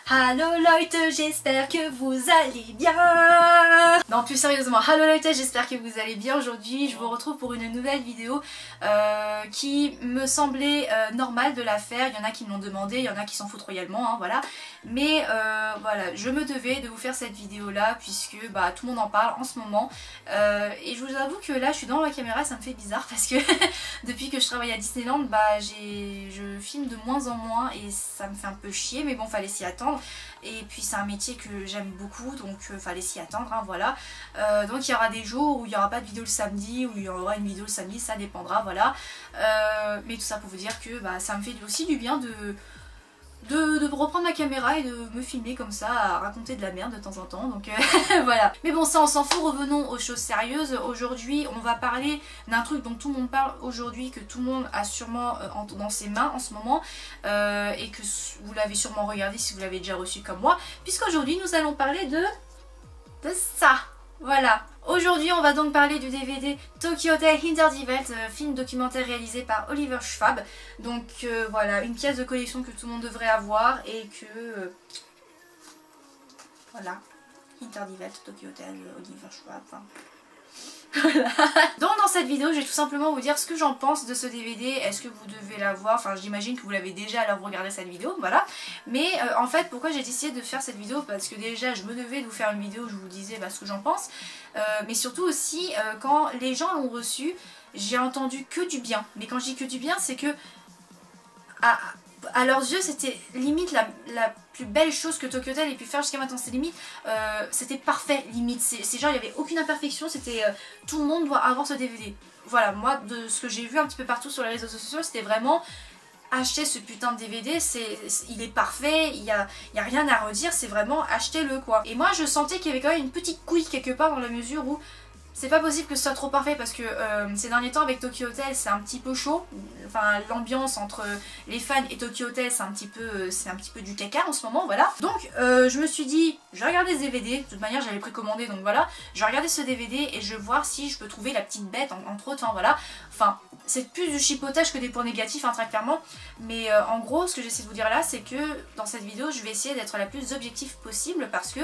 Hallo Leute, j'espère que vous allez bien. Non, plus sérieusement, hallo Leute, j'espère que vous allez bien. Aujourd'hui, je vous retrouve pour une nouvelle vidéo qui me semblait normale de la faire. Il y en a qui me l'ont demandé, il y en a qui s'en foutent royalement, hein, voilà. Mais voilà, je me devais de vous faire cette vidéo-là puisque tout le monde en parle en ce moment. Et je vous avoue que là, je suis dans la caméra et ça me fait bizarre parce que depuis que je travaille à Disneyland, je filme de moins en moins et ça me fait un peu chier, mais bon, fallait s'y attendre. Et puis c'est un métier que j'aime beaucoup, donc fallait s'y attendre, hein, voilà. Donc il y aura des jours où il n'y aura pas de vidéo le samedi, où il y aura une vidéo le samedi, ça dépendra, voilà. Mais tout ça pour vous dire que ça me fait aussi du bien de reprendre ma caméra et de me filmer comme ça, à raconter de la merde de temps en temps, donc voilà. Mais bon, ça on s'en fout, revenons aux choses sérieuses. Aujourd'hui on va parler d'un truc dont tout le monde parle aujourd'hui, que tout le monde a sûrement dans ses mains en ce moment, et que vous l'avez sûrement regardé si vous l'avez déjà reçu comme moi, puisqu'aujourd'hui nous allons parler de ça. Voilà, aujourd'hui on va donc parler du DVD Tokyo Hotel Hinter die Welt, film documentaire réalisé par Oliver Schwab. Donc voilà, une pièce de collection que tout le monde devrait avoir et que... voilà, Hinter die Welt, Tokyo Hotel, Oliver Schwab, enfin... Voilà. Donc dans cette vidéo je vais tout simplement vous dire ce que j'en pense de ce DVD. Est-ce que vous devez l'avoir? Enfin j'imagine que vous l'avez déjà alors vous regardez cette vidéo, voilà. Mais en fait pourquoi j'ai décidé de faire cette vidéo? Parce que déjà je me devais de vous faire une vidéo où je vous disais ce que j'en pense. Mais surtout aussi quand les gens l'ont reçu, j'ai entendu que du bien. Mais quand je dis que du bien, c'est que à leurs yeux c'était limite la plus belle chose que Tokyo Hotel ait pu faire jusqu'à maintenant. C'est limite, c'était parfait limite, c'est genre il n'y avait aucune imperfection, c'était tout le monde doit avoir ce DVD. Voilà, moi de ce que j'ai vu un petit peu partout sur les réseaux sociaux, c'était vraiment acheter ce putain de DVD, il est parfait, il y a rien à redire, c'est vraiment achetez-le quoi. Et moi je sentais qu'il y avait quand même une petite couille quelque part dans la mesure où c'est pas possible que ce soit trop parfait parce que ces derniers temps avec Tokyo Hotel c'est un petit peu chaud. Enfin l'ambiance entre les fans et Tokyo Hotel c'est un petit peu du caca en ce moment, voilà. Donc je me suis dit je vais regarder ce DVD, de toute manière j'avais précommandé donc voilà. Je vais regarder ce DVD et je vais voir si je peux trouver la petite bête entre autres, enfin voilà. Enfin c'est plus du chipotage que des points négatifs, hein, très clairement. Mais en gros ce que j'essaie de vous dire là c'est que dans cette vidéo je vais essayer d'être la plus objective possible parce que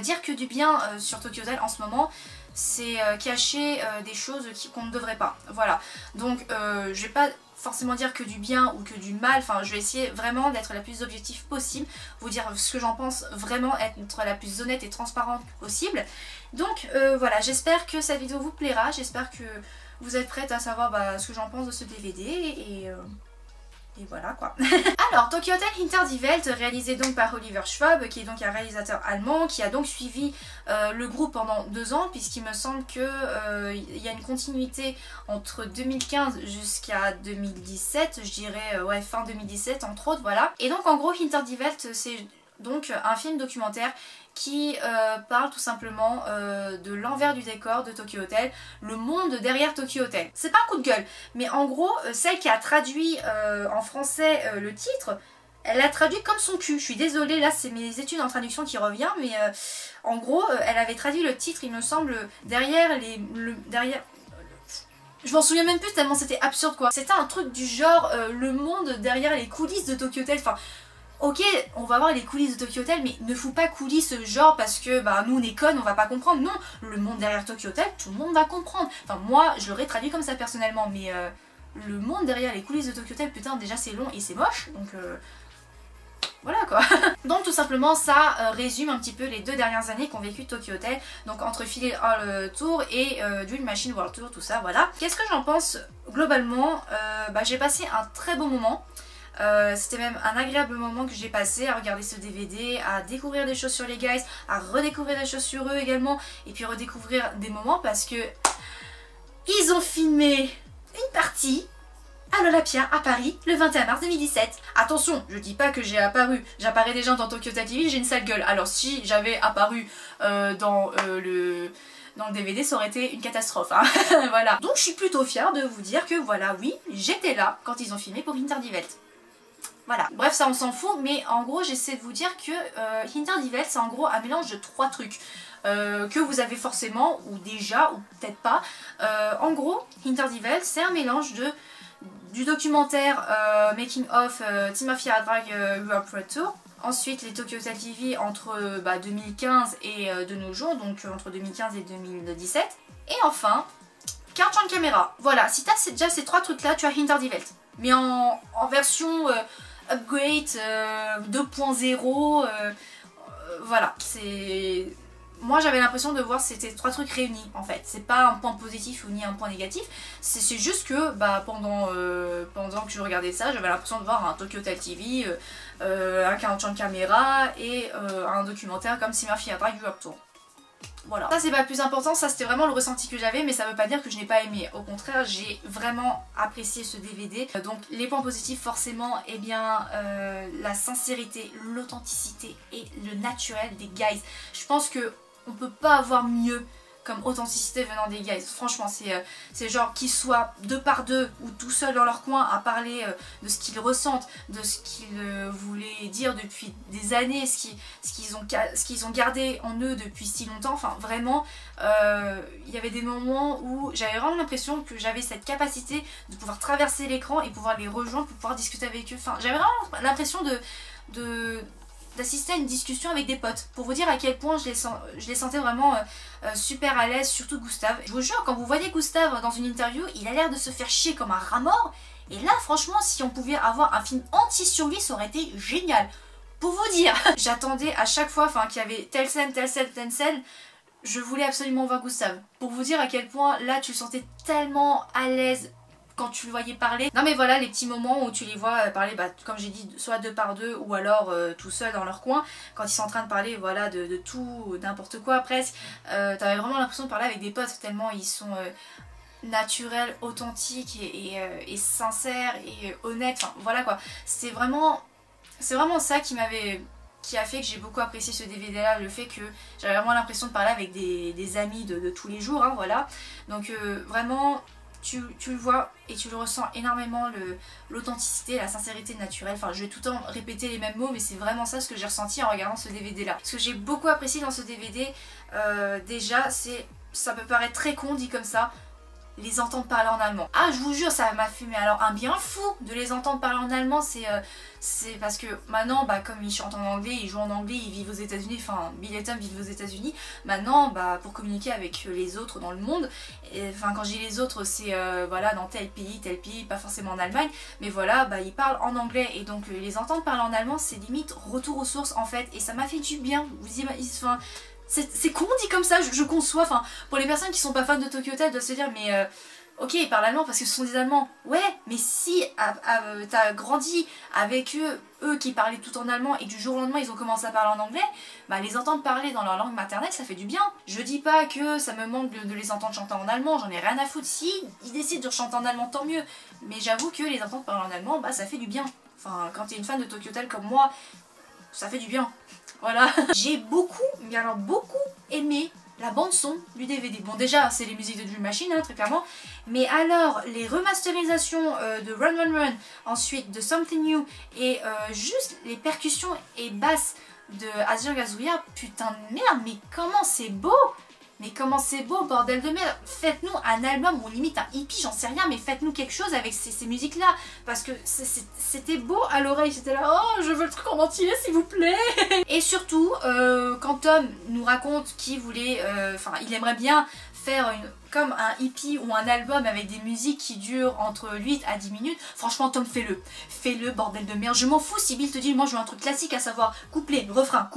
dire que du bien sur Tokyo Hotel en ce moment c'est cacher des choses qu'on ne devrait pas, voilà. Donc je vais pas forcément dire que du bien ou que du mal, enfin je vais essayer vraiment d'être la plus objective possible, vous dire ce que j'en pense, vraiment être la plus honnête et transparente possible. Donc voilà, j'espère que cette vidéo vous plaira, j'espère que vous êtes prête à savoir ce que j'en pense de ce DVD et voilà quoi. Alors Tokyo Hotel Hinter die Welt, réalisé donc par Oliver Schwab, qui est donc un réalisateur allemand, qui a donc suivi le groupe pendant 2 ans, puisqu'il me semble que il y a une continuité entre 2015 jusqu'à 2017, je dirais ouais fin 2017 entre autres, voilà. Et donc en gros Hinter die Welt c'est donc un film documentaire qui parle tout simplement de l'envers du décor de Tokyo Hotel, le monde derrière Tokyo Hotel. C'est pas un coup de gueule, mais en gros, celle qui a traduit en français le titre, elle l'a traduit comme son cul. Je suis désolée, là c'est mes études en traduction qui revient, mais en gros, elle avait traduit le titre, il me semble, derrière derrière... Je m'en souviens même plus tellement c'était absurde quoi. C'était un truc du genre le monde derrière les coulisses de Tokyo Hotel, enfin... Ok, on va voir les coulisses de Tokyo Hotel, mais ne fous pas coulisses genre parce que nous on est connes, on va pas comprendre. Non, le monde derrière Tokyo Hotel, tout le monde va comprendre. Enfin moi, je l'aurais traduit comme ça personnellement, mais le monde derrière les coulisses de Tokyo Hotel, putain déjà c'est long et c'est moche, donc voilà quoi. Donc tout simplement ça résume un petit peu les 2 dernières années qu'ont vécu Tokyo Hotel, donc entre Phileas Hall Tour et Dream Machine World Tour, tout ça, voilà. Qu'est-ce que j'en pense globalement? J'ai passé un très bon moment. C'était même un agréable moment que j'ai passé à regarder ce DVD, à découvrir des choses sur les guys, à redécouvrir des choses sur eux également, et puis redécouvrir des moments parce que ils ont filmé une partie à l'Olympia à Paris le 21 mars 2017. Attention, je dis pas que j'apparais déjà dans Tokyo Hotel TV, j'ai une sale gueule. Alors si j'avais apparu dans le DVD, ça aurait été une catastrophe, hein. Voilà. Donc je suis plutôt fière de vous dire que voilà, oui, j'étais là quand ils ont filmé pour Hinter die Welt. Voilà, bref ça on s'en fout, mais en gros j'essaie de vous dire que Hinter die Welt c'est en gros un mélange de 3 trucs que vous avez forcément, ou déjà, ou peut-être pas. En gros, Hinter die Welt c'est un mélange du documentaire Making of Timothy Hardware Europe Tour, Ensuite les Tokyo Hotel TV entre 2015 et de nos jours, donc entre 2015 et 2017. Et enfin, Card Camera. Voilà, si tu as déjà ces 3 trucs là, tu as Hinter Die Welt. Mais en version upgrade 2.0, voilà, c'est... Moi j'avais l'impression de voir c'était 3 trucs réunis en fait. C'est pas un point positif ou ni un point négatif. C'est juste que pendant que je regardais ça, j'avais l'impression de voir un Tokyo Hotel TV, un 40 caméra et un documentaire comme Murphy Drag du Rap Tour. Voilà. Ça c'est pas le plus important, ça c'était vraiment le ressenti que j'avais, mais ça veut pas dire que je n'ai pas aimé. Au contraire, j'ai vraiment apprécié ce DVD. Donc les points positifs forcément, eh bien la sincérité, l'authenticité et le naturel des guys. Je pense que on peut pas avoir mieux comme authenticité venant des guys. Franchement, c'est genre qu'ils soient 2 par 2 ou tout seuls dans leur coin à parler de ce qu'ils ressentent, de ce qu'ils voulaient dire depuis des années, ce qu'ils ont gardé en eux depuis si longtemps. Enfin, vraiment, il y avait des moments où j'avais vraiment l'impression que j'avais cette capacité de pouvoir traverser l'écran et pouvoir les rejoindre pour pouvoir discuter avec eux. Enfin, j'avais vraiment l'impression d'assister à une discussion avec des potes, pour vous dire à quel point je les sentais vraiment super à l'aise, surtout Gustave. Je vous jure, quand vous voyez Gustave dans une interview, il a l'air de se faire chier comme un rat mort, et là franchement si on pouvait avoir un film anti-survie, ça aurait été génial. Pour vous dire, j'attendais à chaque fois qu'il y avait telle scène, je voulais absolument voir Gustave. Pour vous dire à quel point là tu le sentais tellement à l'aise quand tu le voyais parler. Non mais voilà, les petits moments où tu les vois parler, comme j'ai dit, soit 2 par 2 ou alors tout seul dans leur coin, quand ils sont en train de parler voilà, de tout, n'importe quoi presque, t'avais vraiment l'impression de parler avec des potes tellement ils sont naturels, authentiques et sincères et honnêtes, enfin voilà quoi. C'est vraiment ça qui a fait que j'ai beaucoup apprécié ce DVD là, le fait que j'avais vraiment l'impression de parler avec des amis de tous les jours, hein, voilà. Donc vraiment... Tu le vois et tu le ressens énormément, l'authenticité, la sincérité naturelle. Enfin, je vais tout le temps répéter les mêmes mots, mais c'est vraiment ça ce que j'ai ressenti en regardant ce DVD là. Ce que j'ai beaucoup apprécié dans ce DVD, déjà, ça peut paraître très con dit comme ça, les entendre parler en allemand. Ah, je vous jure, ça m'a fait alors un bien fou de les entendre parler en allemand. C'est parce que maintenant, comme ils chantent en anglais, ils jouent en anglais, ils vivent aux États-Unis, enfin, Bill et Tom vivent aux États-Unis. Maintenant, pour communiquer avec les autres dans le monde, enfin, quand je dis les autres, c'est voilà, dans tel pays, pas forcément en Allemagne, mais voilà, ils parlent en anglais et donc les entendre parler en allemand, c'est limite retour aux sources en fait, et ça m'a fait du bien. Vous imaginez, enfin, c'est con dit comme ça, je conçois, enfin pour les personnes qui sont pas fans de Tokyo Hotel doivent se dire mais ok ils parlent allemand parce que ce sont des Allemands, ouais mais si t'as grandi avec eux qui parlaient tout en allemand et du jour au lendemain ils ont commencé à parler en anglais, les entendre parler dans leur langue maternelle ça fait du bien. Je dis pas que ça me manque de les entendre chanter en allemand, j'en ai rien à foutre, si ils décident de chanter en allemand tant mieux, mais j'avoue que les entendre parler en allemand ça fait du bien. Enfin quand t'es une fan de Tokyo Hotel comme moi, ça fait du bien. Voilà. J'ai beaucoup, mais alors beaucoup aimé la bande son du DVD. Bon déjà c'est les musiques de Dream Machine hein, très clairement, mais alors les remasterisations de Run Run Run, ensuite de Something New et juste les percussions et basses de Azure Kazuya, putain de merde, mais comment c'est beau! Mais comment c'est beau, bordel de merde! Faites-nous un album ou limite un hippie, j'en sais rien, mais faites-nous quelque chose avec ces musiques-là. Parce que c'était beau à l'oreille, c'était là, oh, je veux le truc en entier, s'il vous plaît! Et surtout, quand Tom nous raconte qu'il voulait, enfin, il aimerait bien faire comme un hippie ou un album avec des musiques qui durent entre 8 à 10 minutes, franchement Tom fais-le. Fais-le bordel de merde, je m'en fous si Bill te dit moi je veux un truc classique à savoir couplet, refrain,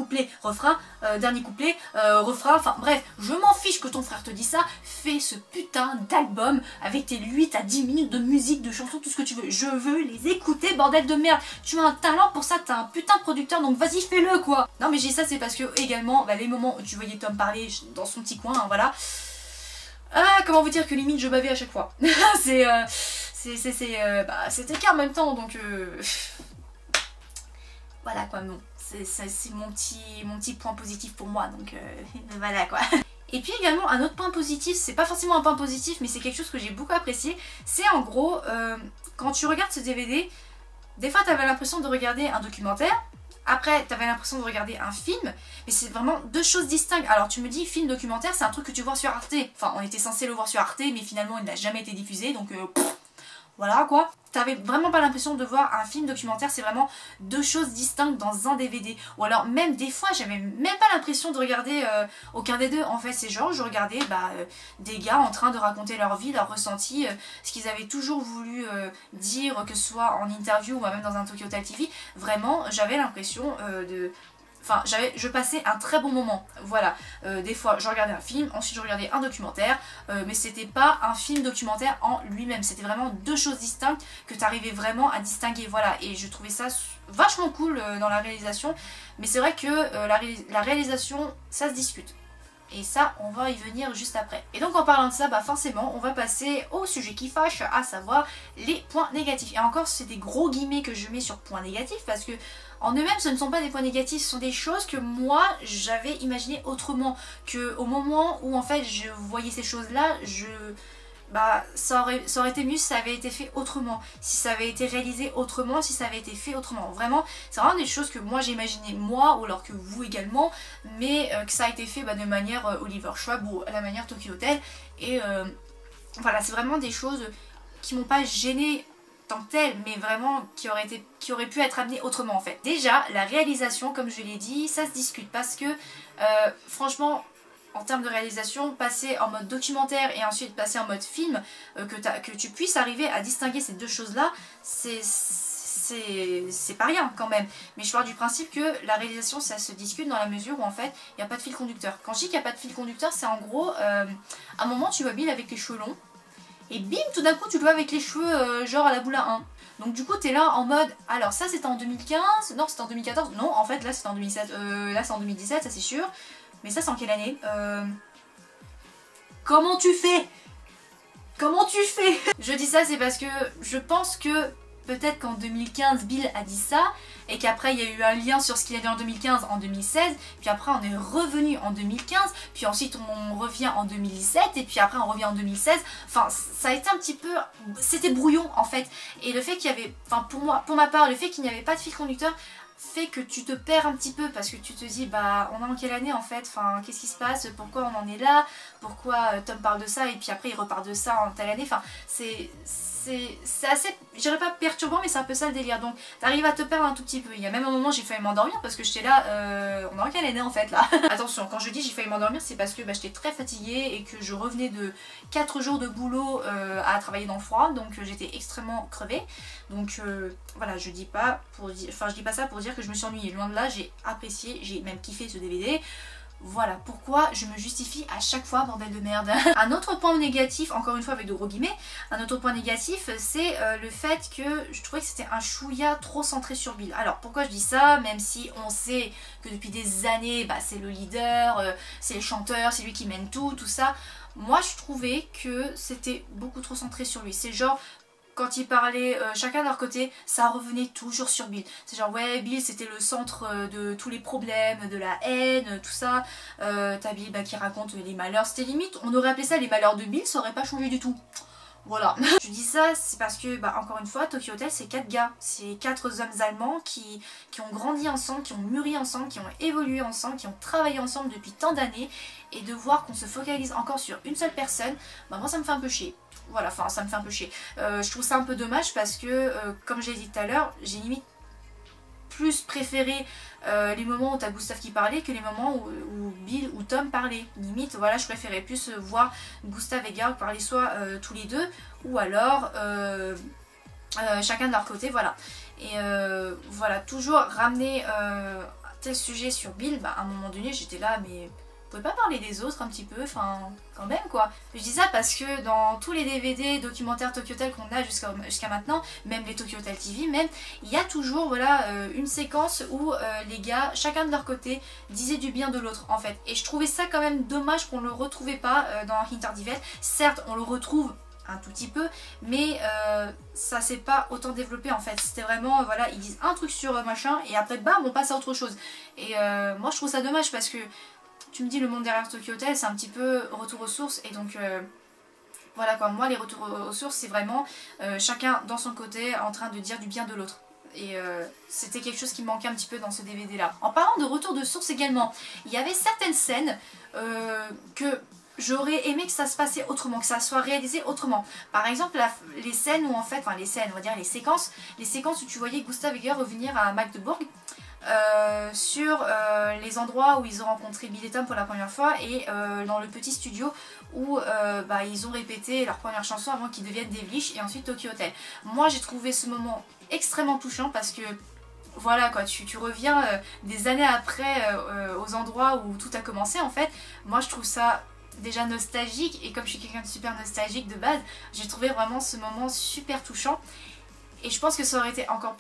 dernier couplet, refrain, enfin bref, je m'en fiche que ton frère te dit ça, fais ce putain d'album avec tes 8 à 10 minutes de musique, de chansons, tout ce que tu veux, je veux les écouter bordel de merde, tu as un talent pour ça, t'as un putain de producteur donc vas-y fais-le quoi. Non mais j'ai ça c'est parce que également les moments où tu voyais Tom parler dans son petit coin, hein, voilà. Ah, comment vous dire que limite je bavais à chaque fois. C'était qu'en même temps, donc voilà quoi, non. C'est mon petit point positif pour moi, donc voilà quoi. Et puis également un autre point positif, c'est pas forcément un point positif, mais c'est quelque chose que j'ai beaucoup apprécié, c'est en gros, quand tu regardes ce DVD, des fois t'avais l'impression de regarder un documentaire, après t'avais l'impression de regarder un film, mais c'est vraiment deux choses distinctes. Alors tu me dis film documentaire c'est un truc que tu vois sur Arte, enfin on était censé le voir sur Arte mais finalement il n'a jamais été diffusé donc voilà quoi. T'avais vraiment pas l'impression de voir un film documentaire, c'est vraiment deux choses distinctes dans un DVD. Ou alors même des fois j'avais même pas l'impression de regarder aucun des deux. En fait c'est genre je regardais des gars en train de raconter leur vie, leur ressenti, ce qu'ils avaient toujours voulu dire, que ce soit en interview ou même dans un Tokyo Hotel TV. Vraiment j'avais l'impression Enfin, je passais un très bon moment, voilà. Des fois, je regardais un film, ensuite je regardais un documentaire, mais c'était pas un film documentaire en lui-même. C'était vraiment deux choses distinctes que tu arrivais vraiment à distinguer, voilà. Et je trouvais ça vachement cool dans la réalisation, mais c'est vrai que la réalisation, ça se discute. Et ça, on va y venir juste après. Et donc en parlant de ça, forcément, on va passer au sujet qui fâche, à savoir les points négatifs. Et encore, c'est des gros guillemets que je mets sur points négatifs, parce que en eux-mêmes, ce ne sont pas des points négatifs, ce sont des choses que moi, j'avais imaginé autrement. Que au moment où en fait, je voyais ces choses-là, ça aurait été mieux si ça avait été fait autrement, si ça avait été réalisé autrement, si ça avait été fait autrement. Vraiment, c'est vraiment des choses que moi j'ai imaginé moi, ou alors que vous également, mais que ça a été fait de manière Oliver Schwab ou à la manière Tokyo Hotel. Et voilà, c'est vraiment des choses qui m'ont pas gêné tant que telles, mais vraiment qui auraient pu être amenées autrement en fait. Déjà, la réalisation, comme je l'ai dit, ça se discute parce que franchement, en termes de réalisation, passer en mode documentaire et ensuite passer en mode film, que tu puisses arriver à distinguer ces deux choses-là, c'est pas rien quand même. Mais je pars du principe que la réalisation, ça se discute dans la mesure où en fait, il n'y a pas de fil conducteur. Quand je dis qu'il n'y a pas de fil conducteur, c'est en gros, à un moment tu vois Bill avec les cheveux longs, et bim, tout d'un coup tu le vois avec les cheveux genre à la boule à 1. Donc du coup t'es là en mode, alors ça c'était en 2015, non c'était en 2014, non en fait là c'était en 2017, là c'est en 2017, ça c'est sûr. Mais ça c'est en quelle année Comment tu fais Comment tu fais Je dis ça c'est parce que je pense que peut-être qu'en 2015 Bill a dit ça et qu'après il y a eu un lien sur ce qu'il a dit en 2015 en 2016, puis après on est revenu en 2015, puis ensuite on revient en 2017 et puis après on revient en 2016. Enfin ça a été un petit peu, c'était brouillon en fait. Et le fait qu'il y avait, enfin pour ma part, le fait qu'il n'y avait pas de fil conducteur fait que tu te perds un petit peu parce que tu te dis on est en quelle année en fait, enfin qu'est-ce qui se passe, pourquoi on en est là, pourquoi Tom parle de ça et puis après il repart de ça en telle année, enfin c'est assez, je dirais pas perturbant mais c'est un peu ça le délire, donc t'arrives à te perdre un tout petit peu. Il y a même un moment j'ai failli m'endormir parce que j'étais là, on est en quelle année en fait là. Attention, quand je dis j'ai failli m'endormir c'est parce que j'étais très fatiguée et que je revenais de 4 jours de boulot à travailler dans le froid, donc j'étais extrêmement crevée. Donc voilà, je dis pas ça pour dire que je me suis ennuyée, loin de là, j'ai apprécié, j'ai même kiffé ce DVD. Voilà pourquoi je me justifie à chaque fois, bordel de merde. Un autre point négatif, encore une fois avec de gros guillemets, un autre point négatif c'est le fait que je trouvais que c'était un chouïa trop centré sur Bill. Alors pourquoi je dis ça, même si on sait que depuis des années c'est le leader, c'est le chanteur, c'est lui qui mène tout ça. Moi je trouvais que c'était beaucoup trop centré sur lui. C'est genre, quand ils parlaient chacun de leur côté, ça revenait toujours sur Bill. C'est genre ouais, Bill c'était le centre de tous les problèmes, de la haine, tout ça. T'as Bill qui raconte les malheurs. C'était limite, on aurait appelé ça les malheurs de Bill, ça aurait pas changé du tout. Voilà. Je dis ça, c'est parce que, encore une fois, Tokyo Hotel, c'est 4 gars. C'est 4 hommes allemands qui ont grandi ensemble, qui ont mûri ensemble, qui ont évolué ensemble, qui ont travaillé ensemble depuis tant d'années. Et de voir qu'on se focalise encore sur une seule personne, moi ça me fait un peu chier. Voilà, enfin ça me fait un peu chier. Je trouve ça un peu dommage parce que, comme j'ai dit tout à l'heure, j'ai limite plus préféré les moments où t'as Gustave qui parlait que les moments où Bill ou Tom parlaient. Limite, voilà, je préférais plus voir Gustave et Georg parler soit tous les deux, ou alors chacun de leur côté, voilà. Et voilà, toujours ramener tel sujet sur Bill, à un moment donné j'étais là, mais vous pouvez pas parler des autres un petit peu, enfin quand même quoi. Je dis ça parce que dans tous les DVD documentaires Tokyo Hotel qu'on a jusqu'à maintenant, même les Tokyo Hotel TV même, il y a toujours voilà une séquence où les gars, chacun de leur côté, disaient du bien de l'autre en fait. Et je trouvais ça quand même dommage qu'on le retrouvait pas dans Hinterdivel. Certes on le retrouve un tout petit peu, mais ça s'est pas autant développé en fait. C'était vraiment, voilà, ils disent un truc sur machin et après bam on passe à autre chose. Et moi je trouve ça dommage parce que tu me dis le monde derrière Tokyo Hotel c'est un petit peu retour aux sources et donc voilà quoi, moi les retours aux sources c'est vraiment chacun dans son côté en train de dire du bien de l'autre. Et c'était quelque chose qui me manquait un petit peu dans ce DVD là. En parlant de retour de source également, il y avait certaines scènes que j'aurais aimé que ça se passait autrement, que ça soit réalisé autrement. Par exemple, les scènes où en fait, enfin les scènes, on va dire les séquences où tu voyais Gustav Egger revenir à Magdebourg sur les endroits où ils ont rencontré Bill et Tom pour la première fois et dans le petit studio où ils ont répété leur première chanson avant qu'ils deviennent Devilish et ensuite Tokyo Hotel. Moi j'ai trouvé ce moment extrêmement touchant parce que voilà quoi, tu reviens des années après aux endroits où tout a commencé en fait. Moi je trouve ça déjà nostalgique et comme je suis quelqu'un de super nostalgique de base, j'ai trouvé vraiment ce moment super touchant et je pense que ça aurait été encore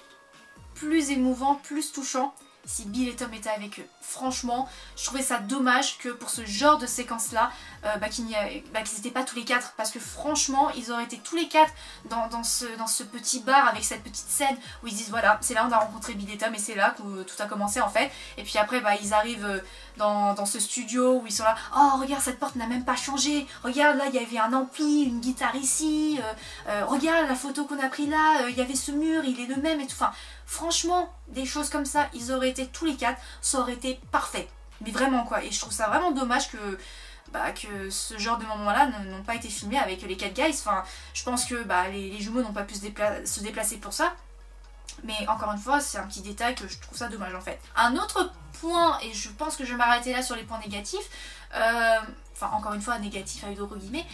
plus émouvant, plus touchant si Bill et Tom étaient avec eux. Franchement, je trouvais ça dommage que pour ce genre de séquence-là, qu'ils n'étaient pas tous les quatre. Parce que franchement, ils auraient été tous les quatre dans ce petit bar avec cette petite scène où ils disent voilà, c'est là on a rencontré Bill et Tom et c'est là que tout a commencé en fait. Et puis après, ils arrivent dans ce studio où ils sont là. Oh, regarde, cette porte n'a même pas changé. Regarde, là, il y avait un ampli, une guitare ici. Regarde la photo qu'on a pris là. Il y avait ce mur, il est le même et tout. Enfin, franchement, des choses comme ça, ils auraient été tous les quatre, ça aurait été parfait. Mais vraiment quoi, et je trouve ça vraiment dommage que ce genre de moments-là n'ont pas été filmés avec les 4 guys. Enfin, je pense que les jumeaux n'ont pas pu se déplacer pour ça. Mais encore une fois, c'est un petit détail que je trouve ça dommage en fait. Un autre point, et je pense que je vais m'arrêter là sur les points négatifs, enfin encore une fois négatif avec gros guillemets,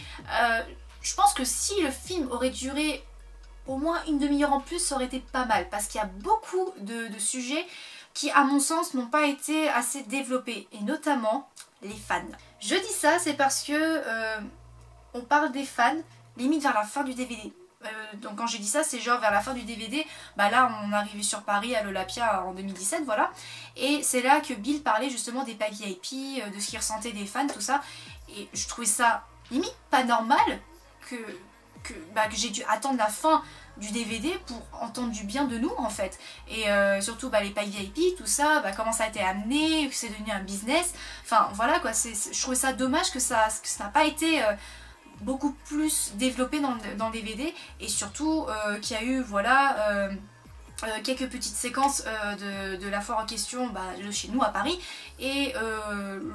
je pense que si le film aurait duré au moins une demi-heure en plus, ça aurait été pas mal. Parce qu'il y a beaucoup de sujets qui, à mon sens, n'ont pas été assez développés. Et notamment, les fans. Je dis ça, c'est parce que on parle des fans, limite vers la fin du DVD. Donc quand j'ai dit ça, c'est genre vers la fin du DVD, là on est arrivé sur Paris à l'Olympia en 2017, voilà. Et c'est là que Bill parlait justement des packs VIP, de ce qu'il ressentait des fans, tout ça. Et je trouvais ça limite pas normal que j'ai dû attendre la fin du DVD pour entendre du bien de nous en fait. Et surtout les packs VIP, tout ça, comment ça a été amené, que c'est devenu un business. Enfin voilà quoi, je trouvais ça dommage que ça n'a pas été beaucoup plus développé dans le DVD. Et surtout qu'il y a eu voilà quelques petites séquences de la foire en question chez nous à Paris et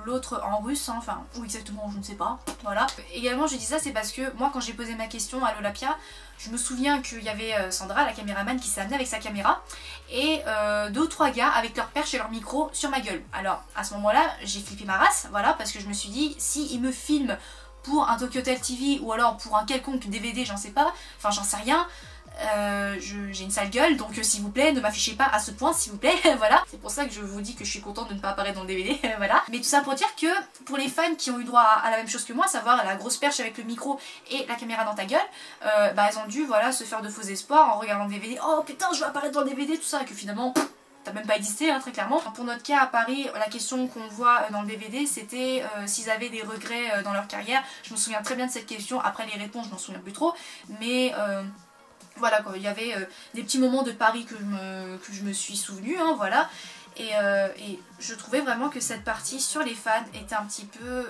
l'autre en russe, hein, enfin où exactement je ne sais pas, voilà. Également je dis ça c'est parce que moi quand j'ai posé ma question à l'Olympia, je me souviens qu'il y avait Sandra, la caméraman, qui s'est amenée avec sa caméra et 2 ou 3 gars avec leur perche et leur micro sur ma gueule. Alors à ce moment là j'ai flippé ma race, voilà, parce que je me suis dit si ils me filment pour un Tokyo Hotel TV ou alors pour un quelconque DVD, j'en sais pas, enfin j'en sais rien. J'ai une sale gueule donc s'il vous plaît ne m'affichez pas à ce point s'il vous plaît voilà, c'est pour ça que je vous dis que je suis contente de ne pas apparaître dans le DVD voilà, mais tout ça pour dire que pour les fans qui ont eu droit à la même chose que moi, à savoir la grosse perche avec le micro et la caméra dans ta gueule, elles ont dû voilà se faire de faux espoirs en regardant le DVD, oh putain je vais apparaître dans le DVD tout ça, et que finalement t'as même pas existé hein, très clairement. Pour notre cas à Paris, la question qu'on voit dans le DVD c'était s'ils avaient des regrets dans leur carrière. Je me souviens très bien de cette question, après les réponses je m'en souviens plus trop, mais voilà quoi, il y avait des petits moments de Paris que je me suis souvenu, hein, voilà. Et je trouvais vraiment que cette partie sur les fans était un petit peu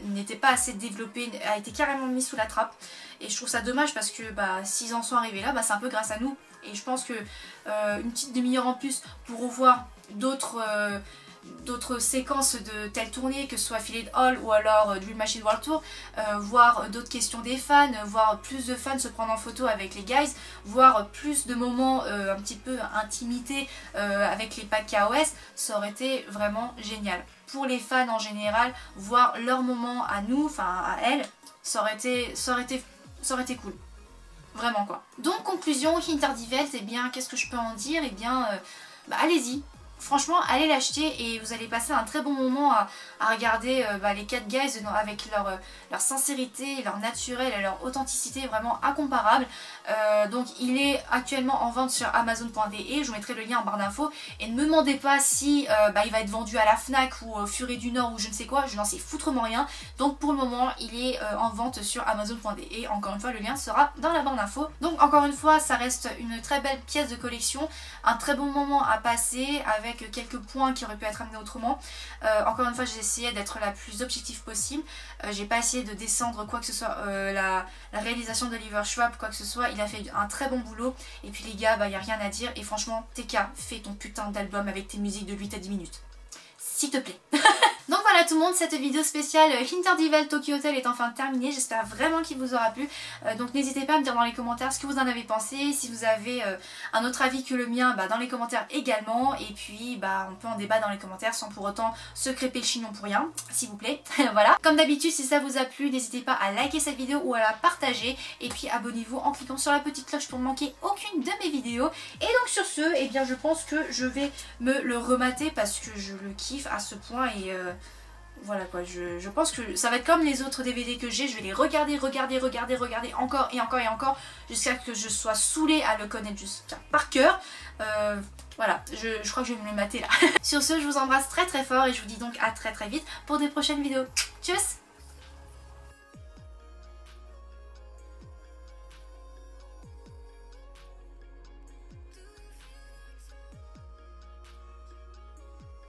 n'était pas assez développée, a été carrément mise sous la trappe. Et je trouve ça dommage parce que s'ils en sont arrivés là, c'est un peu grâce à nous. Et je pense que une petite demi-heure en plus pour revoir d'autres séquences de telles tournées, que ce soit Fillet Hall ou alors Dream Machine World Tour, voir d'autres questions des fans, voir plus de fans se prendre en photo avec les guys, voir plus de moments un petit peu intimité avec les packs KOS, ça aurait été vraiment génial. Pour les fans en général, voir leur moment à nous, enfin à elles, ça aurait été cool. Vraiment quoi. Donc conclusion, Hinter Die Welt, et bien qu'est-ce que je peux en dire? Et bien allez-y. Franchement, allez l'acheter et vous allez passer un très bon moment à regarder les 4 guys avec leur sincérité, leur naturel et leur authenticité vraiment incomparable. Donc il est actuellement en vente sur Amazon.de, je vous mettrai le lien en barre d'infos. Et ne me demandez pas si il va être vendu à la Fnac ou au Furet du Nord ou je ne sais quoi, je n'en sais foutrement rien. Donc pour le moment, il est en vente sur Amazon.de et encore une fois, le lien sera dans la barre d'infos. Donc encore une fois, ça reste une très belle pièce de collection, un très bon moment à passer avec quelques points qui auraient pu être amenés autrement. Encore une fois, j'ai essayé d'être la plus objective possible. J'ai pas essayé de descendre quoi que ce soit la réalisation d'Oliver Schwab, quoi que ce soit. Il a fait un très bon boulot. Et puis les gars, y a rien à dire. Et franchement, TK, fais ton putain d'album avec tes musiques de 8 à 10 minutes. S'il te plaît. Donc voilà tout le monde, cette vidéo spéciale Interdivel Tokyo Hotel est enfin terminée. J'espère vraiment qu'il vous aura plu. Donc n'hésitez pas à me dire dans les commentaires ce que vous en avez pensé. Si vous avez un autre avis que le mien, dans les commentaires également. Et puis on peut en débattre dans les commentaires sans pour autant se crêper le chignon pour rien, s'il vous plaît. Voilà. Comme d'habitude, si ça vous a plu, n'hésitez pas à liker cette vidéo ou à la partager. Et puis abonnez-vous en cliquant sur la petite cloche pour ne manquer aucune de mes vidéos. Et donc sur ce, eh bien je pense que je vais me le remater parce que je le kiffe à ce point et voilà quoi, je pense que ça va être comme les autres DVD que j'ai, je vais les regarder encore et encore et encore jusqu'à ce que je sois saoulée à le connaître jusqu'à par cœur. Voilà, je crois que je vais me le mater là. Sur ce, je vous embrasse très très fort et je vous dis donc à très très vite pour des prochaines vidéos. Tchuss!